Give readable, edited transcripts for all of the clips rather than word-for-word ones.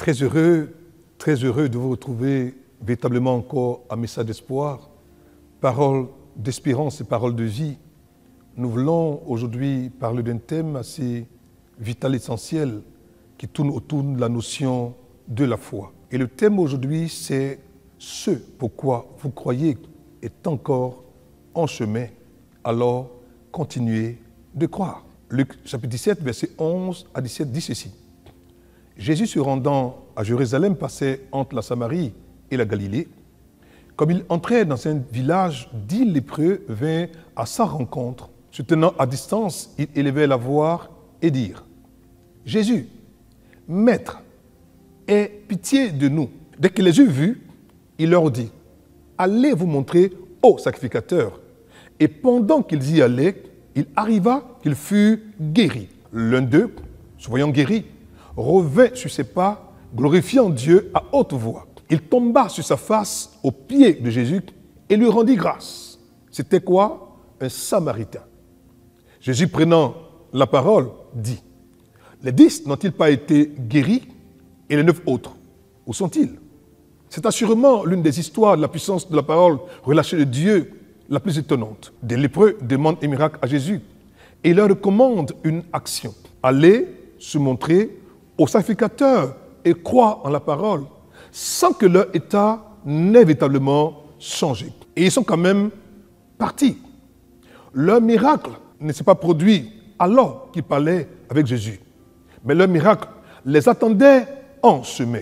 Très heureux de vous retrouver véritablement encore à Message d'espoir, parole d'espérance et parole de vie. Nous voulons aujourd'hui parler d'un thème assez vital, essentiel, qui tourne autour de la notion de la foi. Et le thème aujourd'hui, c'est ce pourquoi vous croyez est encore en chemin, alors continuez de croire. Luc chapitre 17, versets 11 à 17 dit ceci. Jésus se rendant à Jérusalem passait entre la Samarie et la Galilée. Comme il entrait dans un village, 10 lépreux vinrent à sa rencontre. Se tenant à distance, il élevait la voix et dirent « Jésus, Maître, aie pitié de nous. » Dès qu'il les eut vus, il leur dit « Allez vous montrer au sacrificateur. » Et pendant qu'ils y allaient, il arriva qu'il fut guéri. L'un d'eux, se voyant guéri, revint sur ses pas, glorifiant Dieu à haute voix. Il tomba sur sa face aux pieds de Jésus et lui rendit grâce. C'était quoi? Un Samaritain. Jésus, prenant la parole, dit « Les 10 n'ont-ils pas été guéris et les 9 autres, où sont-ils » C'est assurément l'une des histoires de la puissance de la parole relâchée de Dieu la plus étonnante. Des lépreux demandent un miracle à Jésus et il leur recommande une action. Aller se montrer au sacrificateur et croire en la parole sans que leur état n'ait véritablement changé. Et ils sont quand même partis. Leur miracle ne s'est pas produit alors qu'ils parlaient avec Jésus. Mais leur miracle les attendait en chemin.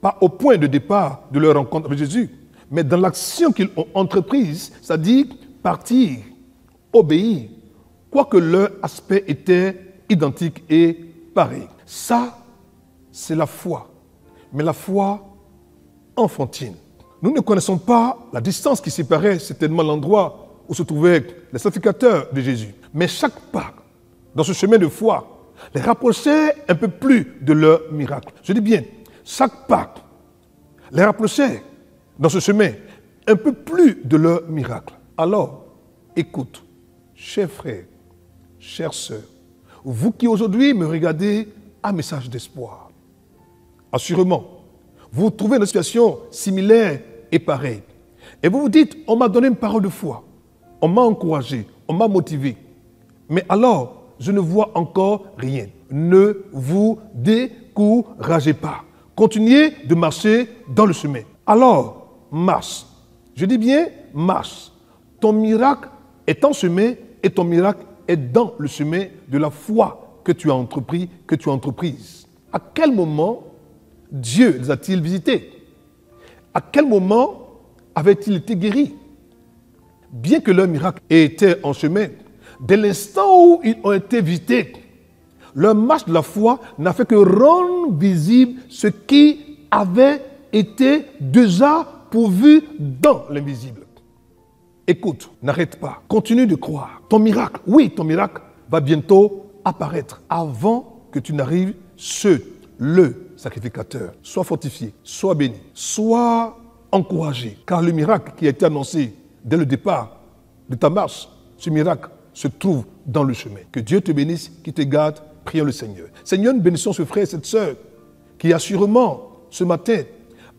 Pas au point de départ de leur rencontre avec Jésus, mais dans l'action qu'ils ont entreprise, c'est-à-dire partir, obéir, quoique leur aspect était identique et pareil. Ça, c'est la foi, mais la foi enfantine. Nous ne connaissons pas la distance qui séparait certainement l'endroit où se trouvaient les sacrificateurs de Jésus. Mais chaque pas dans ce chemin de foi les rapprochait un peu plus de leur miracle. Je dis bien, chaque pas les rapprochait dans ce chemin un peu plus de leur miracle. Alors, écoute, chers frères, chères sœurs, vous qui aujourd'hui me regardez à Message d'espoir, assurément, vous vous trouvez dans une situation similaire et pareille. Et vous vous dites, on m'a donné une parole de foi, on m'a encouragé, on m'a motivé. Mais alors, je ne vois encore rien. Ne vous découragez pas. Continuez de marcher dans le chemin. Alors, marche. Je dis bien, marche. Ton miracle est en chemin et ton miracle est dans le chemin de la foi que tu as entrepris, que tu as entreprise. À quel moment Dieu les a-t-il visités? À quel moment avaient-ils été guéris? Bien que leur miracle était en chemin, dès l'instant où ils ont été visités, leur marche de la foi n'a fait que rendre visible ce qui avait été déjà pourvu dans l'invisible. Écoute, n'arrête pas, continue de croire. Ton miracle, oui, ton miracle va bientôt apparaître avant que tu n'arrives sur le sacrificateur. Sois fortifié, sois béni, sois encouragé, car le miracle qui a été annoncé dès le départ de ta marche, ce miracle se trouve dans le chemin. Que Dieu te bénisse, qu'il te garde. Prions le Seigneur. Seigneur, nous bénissons ce frère et cette sœur qui assurément, ce matin,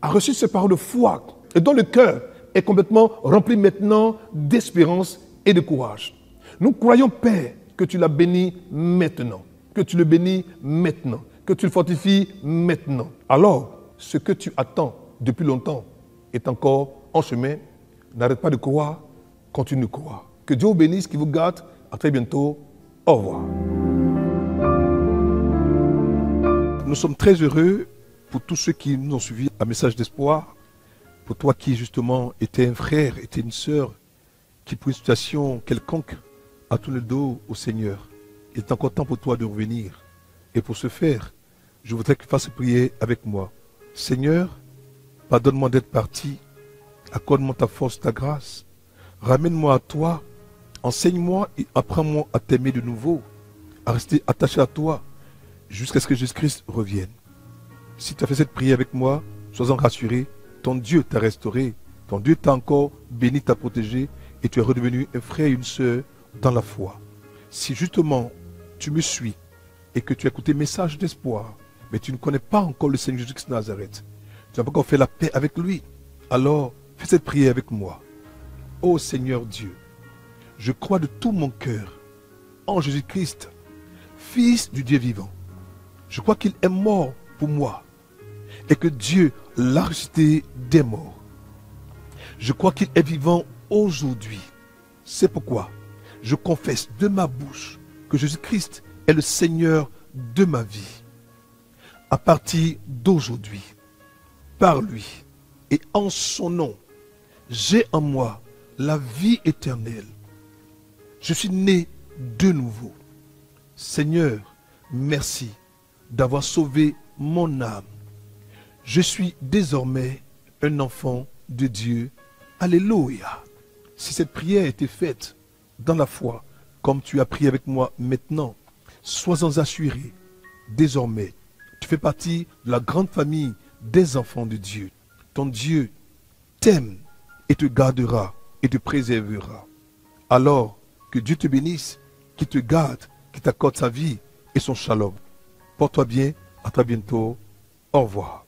a reçu ces paroles de foi et dont le cœur est complètement rempli maintenant d'espérance et de courage. Nous croyons, Père, que tu l'as béni maintenant, que tu le bénis maintenant, que tu le fortifies maintenant. Alors, ce que tu attends depuis longtemps est encore en chemin. N'arrête pas de croire, continue de croire. Que Dieu vous bénisse, qu'il vous garde. À très bientôt. Au revoir. Nous sommes très heureux pour tous ceux qui nous ont suivis à Message d'espoir, pour toi qui justement étais un frère, étais une sœur, qui pour une situation quelconque a tourné le dos au Seigneur. Il est encore temps pour toi de revenir. Et pour ce faire, je voudrais que tu fasses prier avec moi. Seigneur, pardonne-moi d'être parti, accorde-moi ta force, ta grâce, ramène-moi à toi, enseigne-moi et apprends-moi à t'aimer de nouveau, à rester attaché à toi, jusqu'à ce que Jésus-Christ revienne. Si tu as fait cette prière avec moi, sois-en rassuré, ton Dieu t'a restauré, ton Dieu t'a encore béni, t'a protégé, et tu es redevenu un frère et une sœur dans la foi. Si justement tu me suis et que tu as écouté Message d'espoir, mais tu ne connais pas encore le Seigneur Jésus-Christ de Nazareth. Tu n'as pas encore fait la paix avec lui. Alors, fais cette prière avec moi. Ô Seigneur Dieu, je crois de tout mon cœur en Jésus-Christ, Fils du Dieu vivant. Je crois qu'il est mort pour moi et que Dieu l'a ressuscité des morts. Je crois qu'il est vivant aujourd'hui. C'est pourquoi je confesse de ma bouche que Jésus-Christ est le Seigneur de ma vie. À partir d'aujourd'hui, par lui et en son nom, j'ai en moi la vie éternelle. Je suis né de nouveau. Seigneur, merci d'avoir sauvé mon âme. Je suis désormais un enfant de Dieu. Alléluia. Si cette prière était faite dans la foi, comme tu as prié avec moi maintenant, sois-en assuré. Désormais, tu fais partie de la grande famille des enfants de Dieu. Ton Dieu t'aime et te gardera et te préservera. Alors, que Dieu te bénisse, qu'il te garde, qu'il t'accorde sa vie et son shalom. Porte-toi bien, à très bientôt. Au revoir.